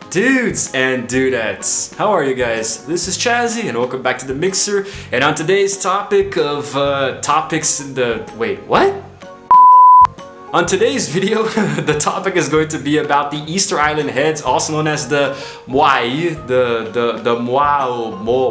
Dudes and dudettes, how are you guys? This is Chazzy and welcome back to the Mixer. And on today's topic of topics in the... Wait, what? On today's video, the topic is going to be about the Easter Island heads, also known as the Moai, the Moai.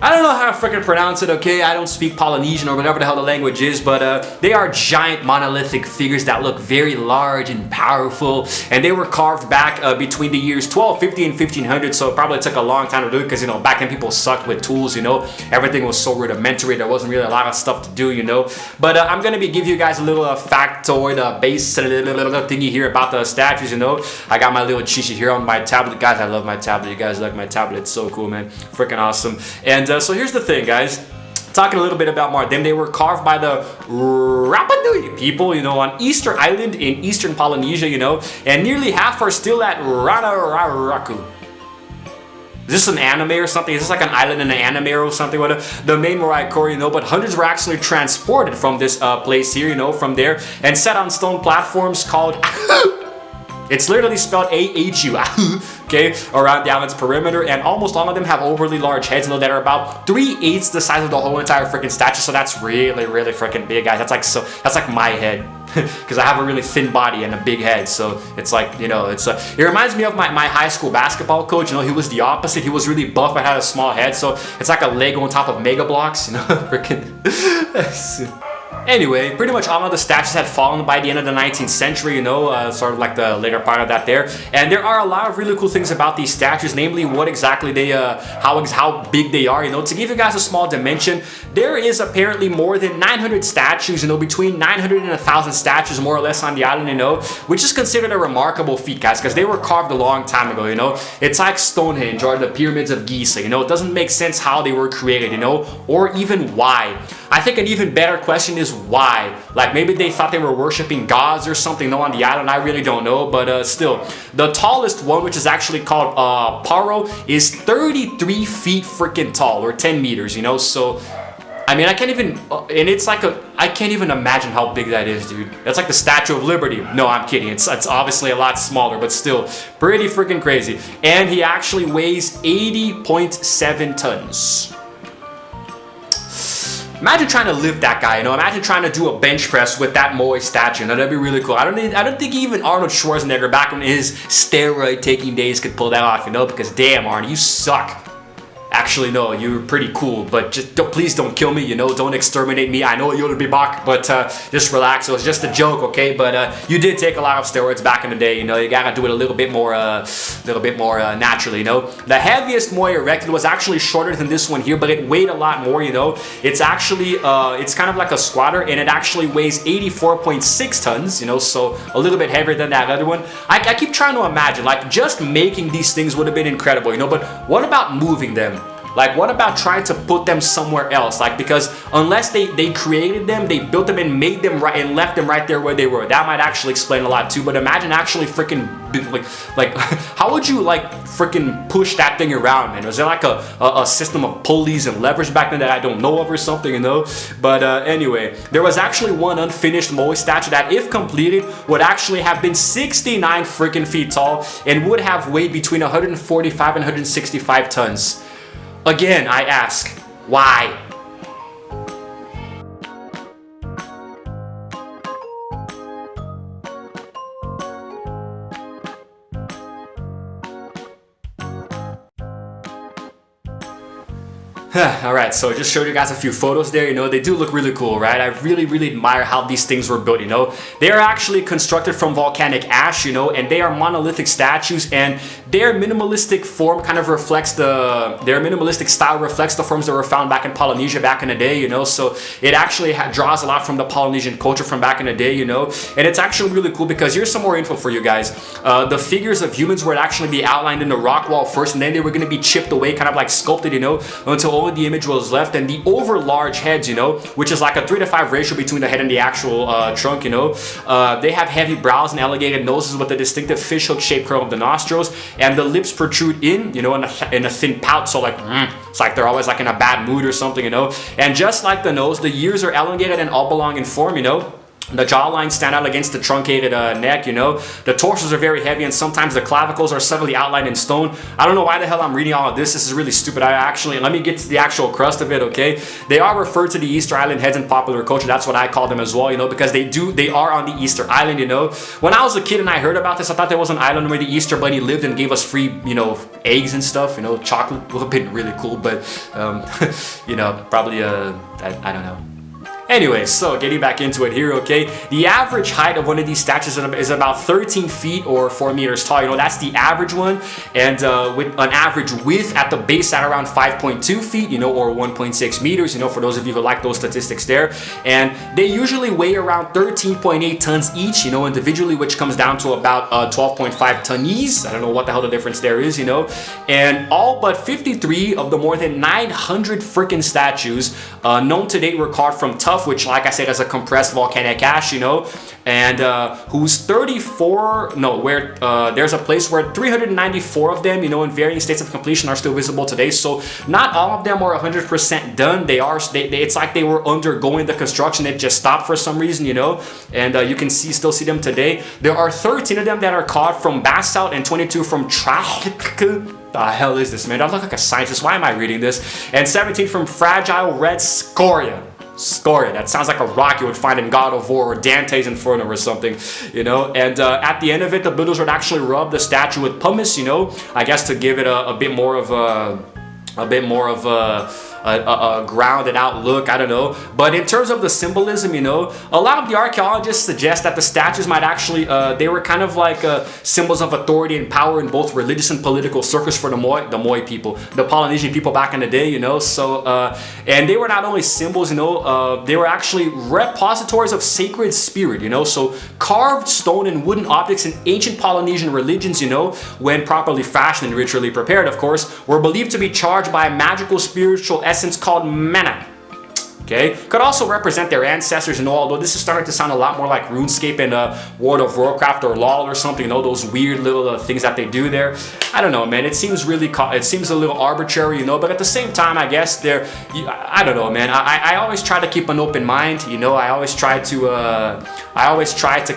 I don't know how to freaking pronounce it, okay? I don't speak Polynesian or whatever the hell the language is, but they are giant monolithic figures that look very large and powerful, and they were carved back between the years 1250 and 1500, so it probably took a long time to do it because, you know, back then people sucked with tools, you know? Everything was so rudimentary, there wasn't really a lot of stuff to do, you know? But I'm gonna give you guys a little factoid, base little thingy here about the statues, you know? I got my little chichi here on my tablet. Guys, I love my tablet. You guys like my tablet? It's so cool, man. Freaking awesome. And so here's the thing, guys. Talking a little bit about more of them, they were carved by the Rapa Nui people, you know, on Easter Island in eastern Polynesia, you know, and nearly half are still at Ranaraku. Is this an anime or something? Is this like an island in an anime or something? The main Moai core, you know, but hundreds were actually transported from this place here, you know, from there, and set on stone platforms called... It's literally spelled A-H-U, okay, around the island's perimeter, and almost all of them have overly large heads, you know, that are about 3/8 the size of the whole entire freaking statue. So that's really, really freaking big, guys. That's like my head, because I have a really thin body and a big head. So it's like, you know, it reminds me of my high school basketball coach. You know, he was the opposite. He was really buff but had a small head. So it's like a Lego on top of Mega Blocks, you know, freaking. Anyway, pretty much all of the statues had fallen by the end of the 19th century, you know, sort of like the later part of that there. And there are a lot of really cool things about these statues, namely what exactly they, how big they are, you know. To give you guys a small dimension, there is apparently more than 900 statues, you know, between 900 and 1,000 statues more or less on the island, you know, which is considered a remarkable feat, guys, because they were carved a long time ago, you know. It's like Stonehenge or the pyramids of Giza, you know. It doesn't make sense how they were created, you know, or even why. I think an even better question is why. Like maybe they thought they were worshiping gods or something, no, on the island. I really don't know, but still. The tallest one, which is actually called Paro, is 33 feet freaking tall, or 10 meters, you know. So I mean, I can't even, and it's like I can't even imagine how big that is, dude. That's like the Statue of Liberty. No, I'm kidding. It's obviously a lot smaller, but still pretty freaking crazy. And he actually weighs 80.7 tons. Imagine trying to lift that guy, you know. Imagine trying to do a bench press with that Moai statue. Now, that'd be really cool. I don't think even Arnold Schwarzenegger back in his steroid taking days could pull that off, you know. Because damn, Arnie, you suck. Actually, no, you're pretty cool, but just please don't kill me, you know, don't exterminate me. I know you'll be back, but just relax. It was just a joke, okay? But you did take a lot of steroids back in the day, you know. You gotta do it a little bit more naturally, you know. The heaviest Moai erected was actually shorter than this one here, but it weighed a lot more, you know. It's actually it's kind of like a squatter, and it actually weighs 84.6 tons, you know, so a little bit heavier than that other one. I keep trying to imagine, like, just making these things would have been incredible, you know, but what about moving them? Like, what about trying to put them somewhere else? Like, because unless they created them, they built them and made them right and left them right there where they were. That might actually explain a lot too. But imagine actually freaking like how would you like freaking push that thing around, man? Was there like a system of pulleys and levers back then that I don't know of or something, you know? But anyway, there was actually one unfinished Moai statue that, if completed, would actually have been 69 freaking feet tall and would have weighed between 145 and 165 tons. Again, I ask, why? Alright, so I just showed you guys a few photos there, you know, they do look really cool, right? I really, really admire how these things were built, you know. They are actually constructed from volcanic ash, you know, and they are monolithic statues, and their minimalistic form kind of reflects their minimalistic style reflects the forms that were found back in Polynesia back in the day, you know, so it actually draws a lot from the Polynesian culture from back in the day, you know, and it's actually really cool because here's some more info for you guys. The figures of humans would actually be outlined in the rock wall first, and then they were going to be chipped away, kind of like sculpted, you know, until only the image was left. And the over large heads, you know, which is like a 3:5 ratio between the head and the actual trunk, you know, they have heavy brows and elongated noses with a distinctive fishhook shaped curl of the nostrils, and the lips protrude in, you know, in a thin pout, so like it's like they're always like in a bad mood or something, you know. And just like the nose, the ears are elongated and oblong in form, you know. The jawlines stand out against the truncated neck, you know. The torsos are very heavy, and sometimes the clavicles are subtly outlined in stone. I don't know why the hell I'm reading all of this. This is really stupid. Let me get to the actual crust of it, okay? They are referred to the Easter Island heads in popular culture. That's what I call them as well, you know, because they are on the Easter Island, you know. When I was a kid and I heard about this, I thought there was an island where the Easter Bunny lived and gave us free, you know, eggs and stuff, you know, chocolate. Would have been really cool, but, you know, probably, I don't know. Anyway, so getting back into it here, okay? The average height of one of these statues is about 13 feet or 4 meters tall. You know, that's the average one. And with an average width at the base at around 5.2 feet, you know, or 1.6 meters, you know, for those of you who like those statistics there. And they usually weigh around 13.8 tons each, you know, individually, which comes down to about 12.5 tonnes. I don't know what the hell the difference there is, you know. And all but 53 of the more than 900 freaking statues known to date were carved from tuff, which, like I said, is a compressed volcanic ash, you know, and whose there's a place where 394 of them, you know, in varying states of completion are still visible today. So not all of them are 100% done. It's like they were undergoing the construction. It just stopped for some reason, you know, and you can still see them today. There are 13 of them that are carved from basalt and 22 from trachyte. The hell is this, man? I look like a scientist. Why am I reading this? And 17 from fragile red scoria. Scoria, that sounds like a rock you would find in God of War or Dante's Inferno or something, you know. And at the end of it, the builders would actually rub the statue with pumice, you know, I guess to give it a bit more of a grounded out look, I don't know. But in terms of the symbolism, you know, a lot of the archaeologists suggest that the statues might actually, they were kind of like symbols of authority and power in both religious and political circles for the Moai people, the Polynesian people back in the day, you know. So, and they were not only symbols, you know, they were actually repositories of sacred spirit, you know. So carved stone and wooden objects in ancient Polynesian religions, you know, when properly fashioned and ritually prepared, of course, were believed to be charged by a magical spiritual essence called mana. Okay, could also represent their ancestors, you know, although this is starting to sound a lot more like RuneScape and World of Warcraft or LoL or something, you know, those weird little things that they do there. I don't know, man, it seems a little arbitrary, you know, but at the same time, I guess I don't know, man, I always try to keep an open mind, you know. I always try to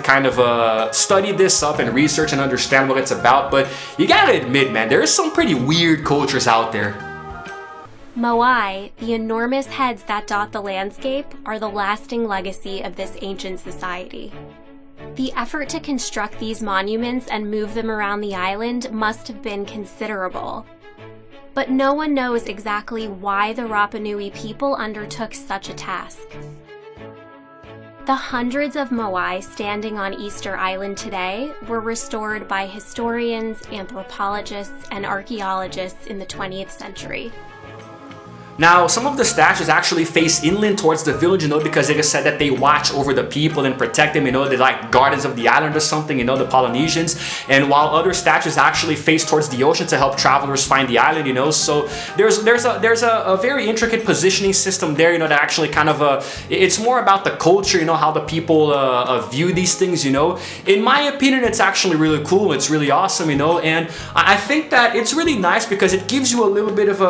kind of study this up and research and understand what it's about, but you gotta admit, man, there is some pretty weird cultures out there. Moai, the enormous heads that dot the landscape, are the lasting legacy of this ancient society. The effort to construct these monuments and move them around the island must have been considerable. But no one knows exactly why the Rapa Nui people undertook such a task. The hundreds of Moai standing on Easter Island today were restored by historians, anthropologists, and archaeologists in the 20th century. Now, some of the statues actually face inland towards the village, you know, because it is said that they watch over the people and protect them, you know, they're like guardians of the island or something, you know, the Polynesians. And while other statues actually face towards the ocean to help travelers find the island, you know. So there's a very intricate positioning system there, you know, that actually kind of, it's more about the culture, you know, how the people view these things, you know. In my opinion, it's actually really cool. It's really awesome, you know, and I think that it's really nice because it gives you a little bit of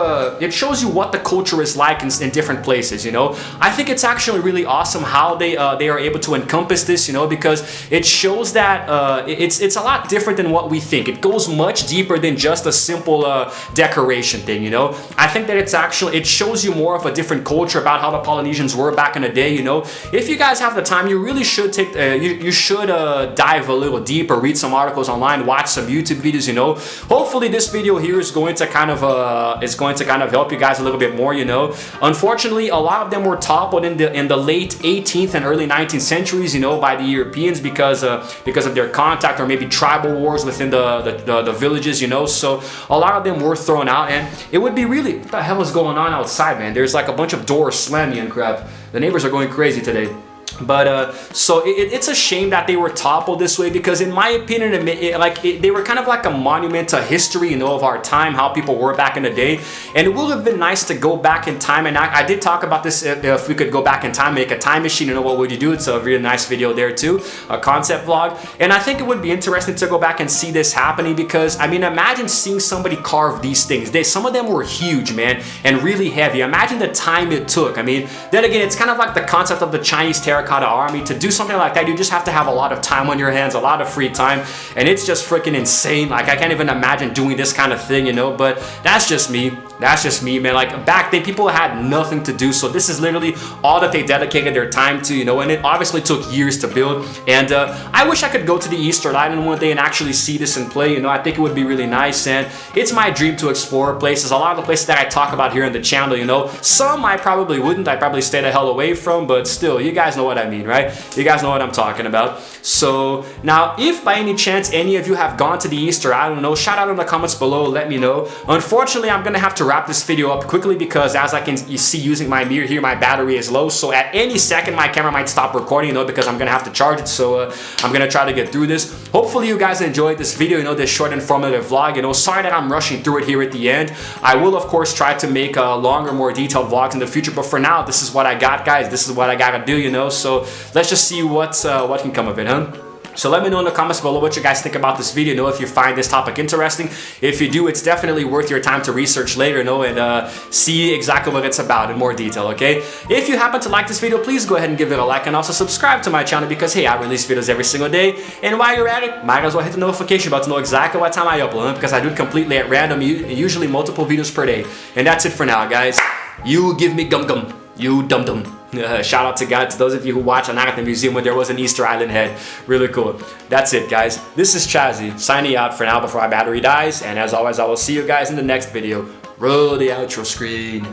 it shows you what the culture is like in different places, you know. I think it's actually really awesome how they are able to encompass this, you know, because it shows that it's a lot different than what we think. It goes much deeper than just a simple decoration thing, you know. I think that it shows you more of a different culture about how the Polynesians were back in the day, you know. If you guys have the time, you really should take you should dive a little deeper, read some articles online, watch some YouTube videos, you know. Hopefully this video here is going to kind of help you guys a little bit more, you know. Unfortunately, a lot of them were toppled in the late 18th and early 19th centuries, you know, by the Europeans because of their contact or maybe tribal wars within the villages, you know. So a lot of them were thrown out, and it would be really, what the hell is going on outside, man? There's like a bunch of doors slamming and crap. The neighbors are going crazy today. But so it's a shame that they were toppled this way, because in my opinion they were kind of like a monument to history, you know, of our time, how people were back in the day. And it would have been nice to go back in time, and I did talk about this, if we could go back in time, make a time machine, you know, what would you do? It's a really nice video there too, a concept vlog. And I think it would be interesting to go back and see this happening, because I mean, imagine seeing somebody carve these things. Some of them were huge, man, and really heavy. Imagine the time it took. I mean, then again, it's kind of like the concept of the Chinese terror terracotta army. To do something like that, you just have to have a lot of time on your hands, a lot of free time, and it's just freaking insane. Like, I can't even imagine doing this kind of thing, you know, but that's just me. That's just me, man. Like, back then, people had nothing to do, so this is literally all that they dedicated their time to, you know, and it obviously took years to build. And I wish I could go to the Eastern Island one day and actually see this in play, you know. I think it would be really nice, and it's my dream to explore places. A lot of the places that I talk about here in the channel, you know, some I probably wouldn't. I'd probably stay the hell away from, but still, you guys know what I mean, right? You guys know what I'm talking about. So, now, if by any chance any of you have gone to the East, or I don't know, shout out in the comments below, let me know. Unfortunately, I'm gonna have to wrap this video up quickly because as you see using my mirror here, my battery is low, so at any second my camera might stop recording, you know, because I'm gonna have to charge it. So I'm gonna try to get through this. Hopefully you guys enjoyed this video, you know, this short informative vlog. You know, sorry that I'm rushing through it here at the end. I will of course try to make longer, more detailed vlogs in the future, but for now, this is what I got, guys. This is what I gotta do, you know. So let's just see what can come of it, huh? So let me know in the comments below what you guys think about this video, you know, if you find this topic interesting. If you do, it's definitely worth your time to research later, you know, and see exactly what it's about in more detail, okay? If you happen to like this video, please go ahead and give it a like, and also subscribe to my channel because, hey, I release videos every single day. And while you're at it, might as well hit the notification bell to know exactly what time I upload, because I do it completely at random, usually multiple videos per day. And that's it for now, guys. You give me gum gum, you dum dum. Shout out to those of you who watch on at the museum when there was an Easter Island head. Really cool. That's it, guys. This is Chazzy signing out for now before my battery dies. And as always, I will see you guys in the next video. Roll the outro screen.